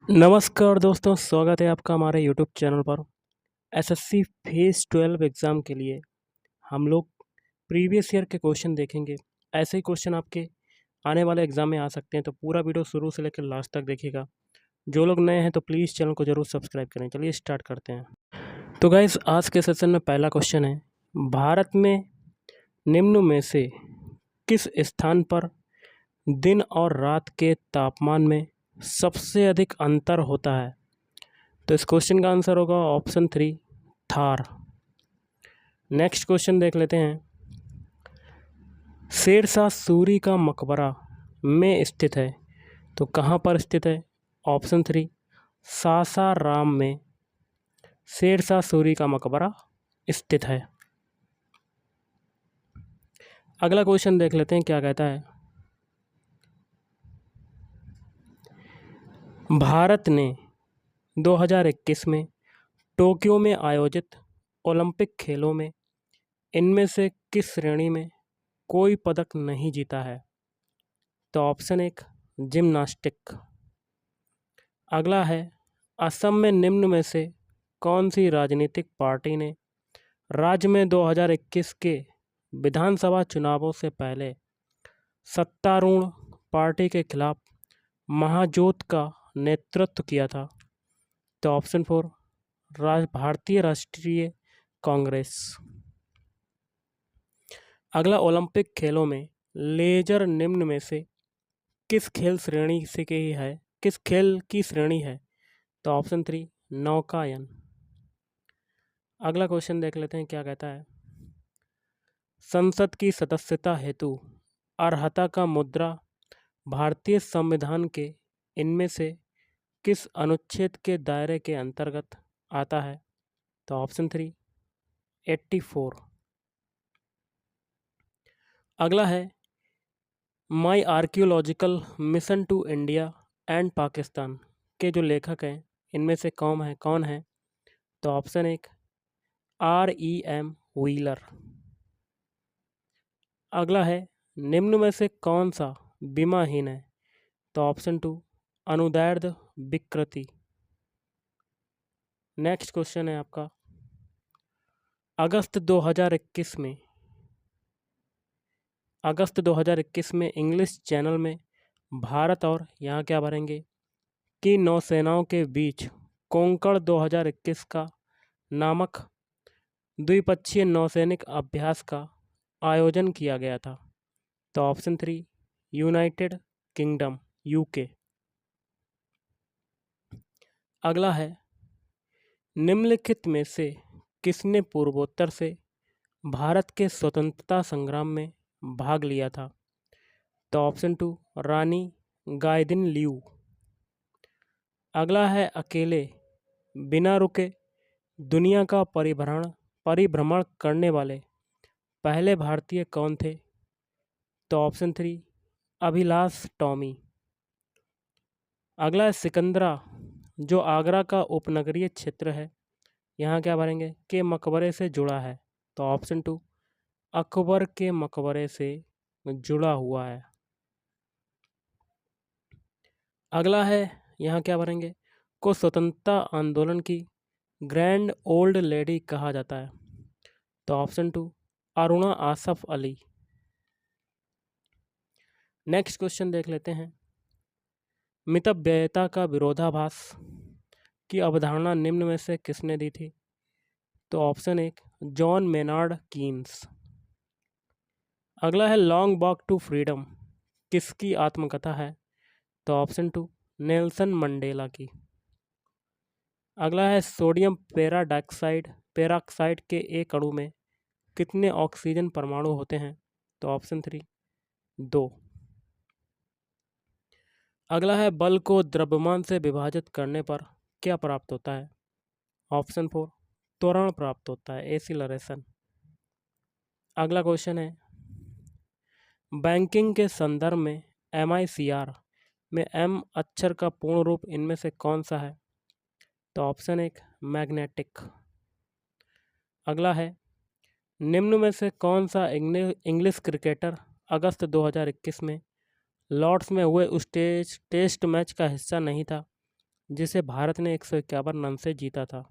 नमस्कार दोस्तों, स्वागत है आपका हमारे यूट्यूब चैनल पर। एसएससी फेज़ 12 एग्ज़ाम के लिए हम लोग प्रीवियस ईयर के क्वेश्चन देखेंगे। ऐसे ही क्वेश्चन आपके आने वाले एग्ज़ाम में आ सकते हैं, तो पूरा वीडियो शुरू से लेकर लास्ट तक देखिएगा। जो लोग नए हैं तो प्लीज़ चैनल को ज़रूर सब्सक्राइब करें। चलिए स्टार्ट करते हैं। तो गाइस, आज के सेशन में पहला क्वेश्चन है, भारत में निम्न में से किस स्थान पर दिन और रात के तापमान में सबसे अधिक अंतर होता है? तो इस क्वेश्चन का आंसर होगा ऑप्शन 3, थार। नेक्स्ट क्वेश्चन देख लेते हैं। शेरशाह सूरी का मकबरा में स्थित है, तो कहाँ पर स्थित है? ऑप्शन 3, सासाराम में शेरशाह सूरी का मकबरा स्थित है। अगला क्वेश्चन देख लेते हैं, क्या कहता है। भारत ने 2021 में टोक्यो में आयोजित ओलंपिक खेलों में इनमें से किस श्रेणी में कोई पदक नहीं जीता है? तो ऑप्शन 1, जिम्नास्टिक। अगला है, असम में निम्न में से कौन सी राजनीतिक पार्टी ने राज्य में 2021 के विधानसभा चुनावों से पहले सत्तारूढ़ पार्टी के खिलाफ महाजोत का नेतृत्व किया था? तो ऑप्शन 4, भारतीय राष्ट्रीय कांग्रेस। अगला, ओलंपिक खेलों में लेजर निम्न में से किस खेल श्रेणी से की है, किस खेल की श्रेणी है? तो ऑप्शन 3, नौकायन। अगला क्वेश्चन देख लेते हैं, क्या कहता है। संसद की सदस्यता हेतु अर्हता का मुद्रा भारतीय संविधान के इनमें से किस अनुच्छेद के दायरे के अंतर्गत आता है? तो ऑप्शन 3, 84। अगला है, my archaeological mission to India and Pakistan के जो लेखक हैं इनमें से कौन है? तो ऑप्शन 1, REM व्हीलर। अगला है, निम्न में से कौन सा बीमाहीन है? तो ऑप्शन 2, अनुदैर्ध्य विकृति। नेक्स्ट क्वेश्चन है आपका, अगस्त 2021 में इंग्लिश चैनल में भारत और यहाँ क्या भरेंगे कि नौसेनाओं के बीच कोंकण 2021 का नामक द्विपक्षीय नौसैनिक अभ्यास का आयोजन किया गया था? तो ऑप्शन 3, यूनाइटेड किंगडम UK। अगला है, निम्नलिखित में से किसने पूर्वोत्तर से भारत के स्वतंत्रता संग्राम में भाग लिया था? तो ऑप्शन 2, रानी गाइदिनल्यू। अगला है, अकेले बिना रुके दुनिया का परिभ्रमण करने वाले पहले भारतीय कौन थे? तो ऑप्शन 3, अभिलाष टॉमी। अगला है, सिकंदरा जो आगरा का उपनगरीय क्षेत्र है, यहाँ क्या भरेंगे के मकबरे से जुड़ा है? तो ऑप्शन 2, अकबर के मकबरे से जुड़ा हुआ है। अगला है, यहाँ क्या भरेंगे को स्वतंत्रता आंदोलन की ग्रैंड ओल्ड लेडी कहा जाता है? तो option 2, Aruna Asaf Ali. Next question देख लेते हैं, मितव्ययिता का विरोधाभास की अवधारणा निम्न में से किसने दी थी? तो ऑप्शन 1, जॉन मेनार्ड कीन्स। अगला है, लॉन्ग वॉक टू फ्रीडम किसकी आत्मकथा है? तो ऑप्शन 2, नेल्सन मंडेला की। अगला है, सोडियम पेराक्साइड के एक अणु में कितने ऑक्सीजन परमाणु होते हैं? तो ऑप्शन 3, 2। अगला है, बल को द्रव्यमान से विभाजित करने पर क्या प्राप्त होता है? ऑप्शन 4, त्वरण प्राप्त होता है, एसिलरेशन। अगला क्वेश्चन है, बैंकिंग के संदर्भ में MICR में M अक्षर का पूर्ण रूप इनमें से कौन सा है? तो ऑप्शन 1, मैग्नेटिक। अगला है, निम्न में से कौन सा इंग्लिश क्रिकेटर अगस्त 2021 में लॉर्ड्स में हुए उस टेस्ट मैच का हिस्सा नहीं था जिसे भारत ने 151 रन से जीता था?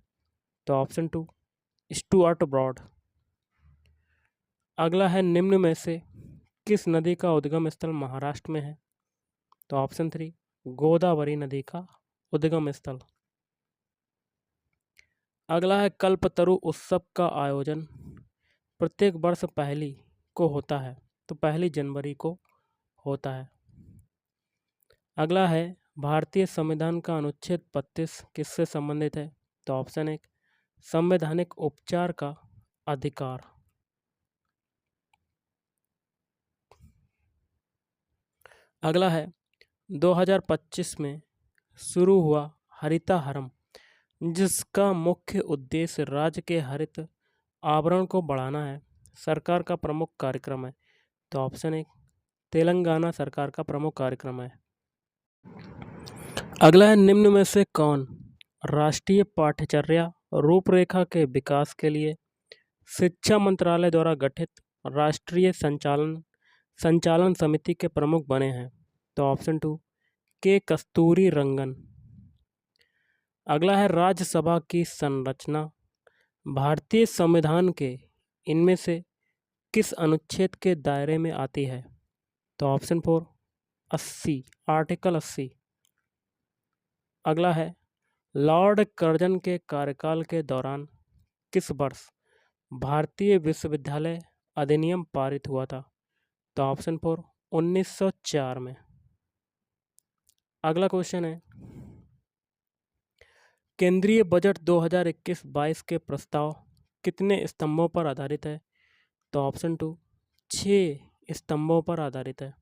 तो ऑप्शन 2 स्टुअर्ट ब्रॉड। अगला है निम्न में से किस नदी का उद्गम स्थल महाराष्ट्र में है? तो ऑप्शन 3 गोदावरी नदी का उद्गम स्थल। अगला है कल्पतरु उत्सव का आयोजन प्रत्येक वर्ष पहली को होता है, तो 1 जनवरी को होता है। अगला है भारतीय संविधान का अनुच्छेद 32 किससे संबंधित है? तो ऑप्शन 1 संवैधानिक उपचार का अधिकार। अगला है 2025 में शुरू हुआ हरिताहरम, जिसका मुख्य उद्देश्य राज्य के हरित आवरण को बढ़ाना है, सरकार का प्रमुख कार्यक्रम है। तो ऑप्शन 1 तेलंगाना सरकार का प्रमुख कार्यक्रम है। अगला है निम्न में से कौन राष्ट्रीय पाठ्यचर्या रूपरेखा के विकास के लिए शिक्षा मंत्रालय द्वारा गठित राष्ट्रीय संचालन समिति के प्रमुख बने हैं? तो ऑप्शन 2 के कस्तूरी रंगन। अगला है राज्यसभा की संरचना भारतीय संविधान के इनमें से किस अनुच्छेद के दायरे में आती है? तो ऑप्शन 4 80 आर्टिकल 80। अगला है लॉर्ड कर्जन के कार्यकाल के दौरान किस वर्ष भारतीय विश्वविद्यालय अधिनियम पारित हुआ था? तो ऑप्शन 4 1904 में। अगला क्वेश्चन है केंद्रीय बजट 2021-22 के प्रस्ताव कितने स्तंभों पर आधारित है? तो ऑप्शन 2 6 स्तंभों पर आधारित है।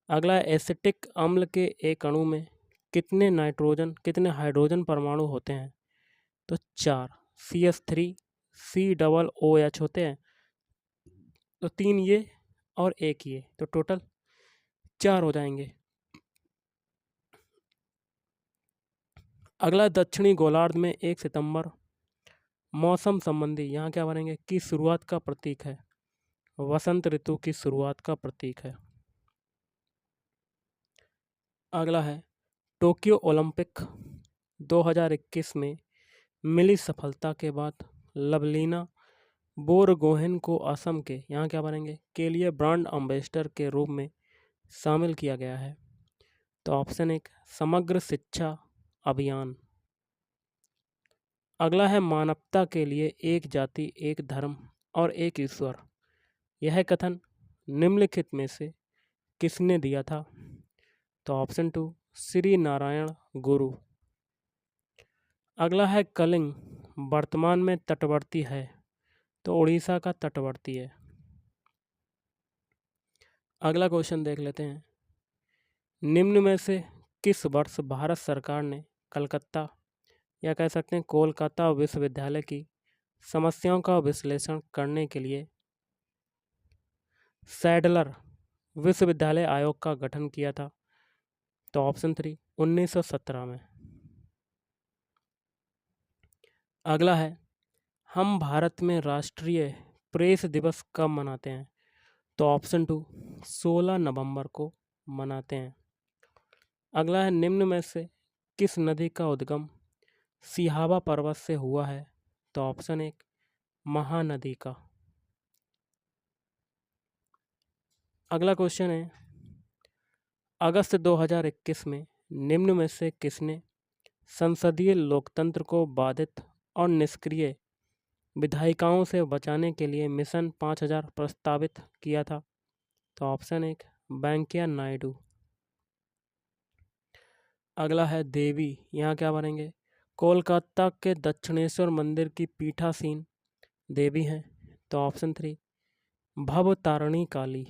अगला एसिटिक अम्ल के एक अणु में कितने हाइड्रोजन परमाणु होते हैं? तो 4 CH3 COOH होते हैं। तो 3 ये और 1 ये, तो टोटल 4 हो जाएंगे। अगला दक्षिणी गोलार्ध में 1 सितंबर मौसम संबंधी यहाँ क्या बनेंगे की शुरुआत का प्रतीक है, वसंत ऋतु की शुरुआत का प्रतीक है। अगला है टोक्यो ओलंपिक 2021 में मिली सफलता के बाद लवलीना बोरगोहेन को असम के यहाँ क्या बनेंगे के लिए ब्रांड एम्बेसडर के रूप में शामिल किया गया है। तो ऑप्शन 1 समग्र शिक्षा अभियान। अगला है मानवता के लिए एक जाति एक धर्म और एक ईश्वर, यह कथन निम्नलिखित में से किसने दिया था? तो ऑप्शन 2 श्री नारायण गुरु। अगला है कलिंग वर्तमान में तटवर्ती है, तो उड़ीसा का तटवर्ती है। अगला क्वेश्चन देख लेते हैं निम्न में से किस वर्ष भारत सरकार ने कलकत्ता या कह सकते हैं कोलकाता विश्वविद्यालय की समस्याओं का विश्लेषण करने के लिए सैडलर विश्वविद्यालय आयोग का गठन किया था? तो ऑप्शन 3 1917 में। अगला है हम भारत में राष्ट्रीय प्रेस दिवस कब मनाते हैं? तो ऑप्शन 2 16 नवंबर को मनाते हैं। अगला है निम्न में से किस नदी का उद्गम सिहावा पर्वत से हुआ है? तो ऑप्शन 1 महानदी का। अगला क्वेश्चन है अगस्त 2021 में निम्न में से किसने संसदीय लोकतंत्र को बाधित और निष्क्रिय विधायिकाओं से बचाने के लिए मिशन 5000 प्रस्तावित किया था? तो ऑप्शन 1 वेंकैया नायडू। अगला है देवी, यहाँ क्या बनेंगे कोलकाता के दक्षिणेश्वर मंदिर की पीठासीन देवी हैं? तो ऑप्शन 3 भवतारिणी काली।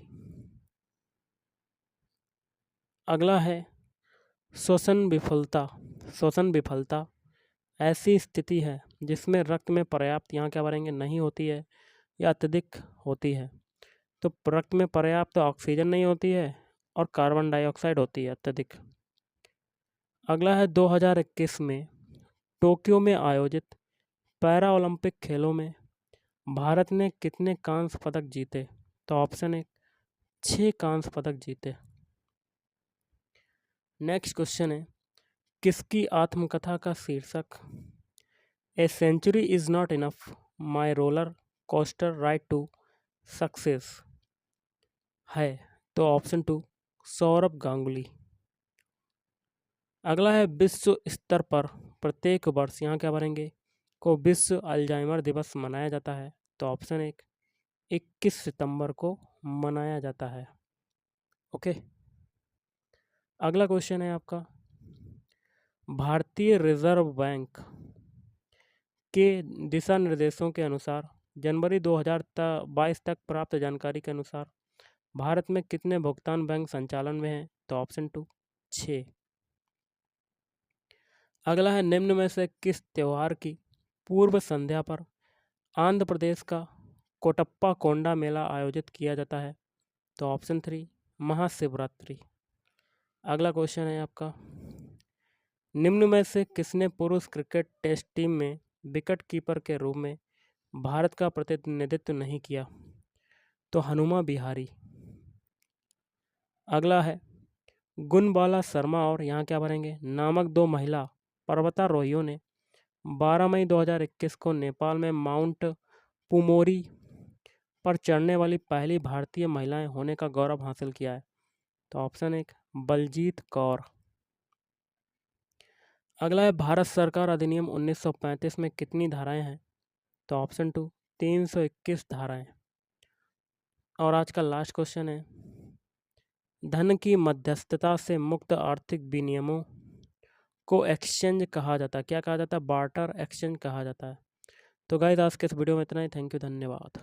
अगला है श्वसन विफलता ऐसी स्थिति है जिसमें रक्त में पर्याप्त यहाँ क्या बनेंगे नहीं होती है या अत्यधिक होती है। तो रक्त में पर्याप्त ऑक्सीजन नहीं होती है और कार्बन डाइऑक्साइड होती है अत्यधिक। अगला है 2021 में टोक्यो में आयोजित पैरा ओलंपिक खेलों में भारत ने कितने कांस्य पदक जीते? तो ऑप्शन 1 6 कांस्य पदक जीते। नेक्स्ट क्वेश्चन है किसकी आत्मकथा का शीर्षक a century is not enough, my roller coaster ride to success है? तो ऑप्शन 2 सौरभ गांगुली। अगला है विश्व स्तर पर प्रत्येक वर्ष, यहाँ क्या भरेंगे, को विश्व अल्जाइमर दिवस मनाया जाता है? तो ऑप्शन 1 21 सितंबर को मनाया जाता है। ओके, अगला क्वेश्चन है आपका, भारतीय रिजर्व बैंक के दिशा निर्देशों के अनुसार जनवरी 2022 तक प्राप्त जानकारी के अनुसार भारत में कितने भुगतान बैंक संचालन में हैं? तो ऑप्शन 2 6। अगला है निम्न में से किस त्यौहार की पूर्व संध्या पर आंध्र प्रदेश का कोटप्पा कोंडा मेला आयोजित किया जाता है? तो ऑप्शन 3 महाशिवरात्रि। अगला क्वेश्चन है आपका, निम्न में से किसने पुरुष क्रिकेट टेस्ट टीम में विकेट कीपर के रूप में भारत का प्रतिनिधित्व नहीं किया? तो हनुमा विहारी। अगला है गुणबाला शर्मा और यहाँ क्या भरेंगे नामक दो महिला पर्वतारोहियों ने 12 मई 2021 को नेपाल में माउंट पुमोरी पर चढ़ने वाली पहली भारतीय महिलाएं होने का गौरव हासिल किया है? तो ऑप्शन 1 बलजीत कौर। अगला है भारत सरकार अधिनियम 1935 में कितनी धाराएं हैं? तो ऑप्शन 2 321 धाराएं। और आज का लास्ट क्वेश्चन है, धन की मध्यस्थता से मुक्त आर्थिक विनियमों को एक्सचेंज कहा जाता है? क्या कहा जाता है? बार्टर एक्सचेंज कहा जाता है। तो गाइस आज के इस वीडियो में इतना ही। थैंक यू, धन्यवाद।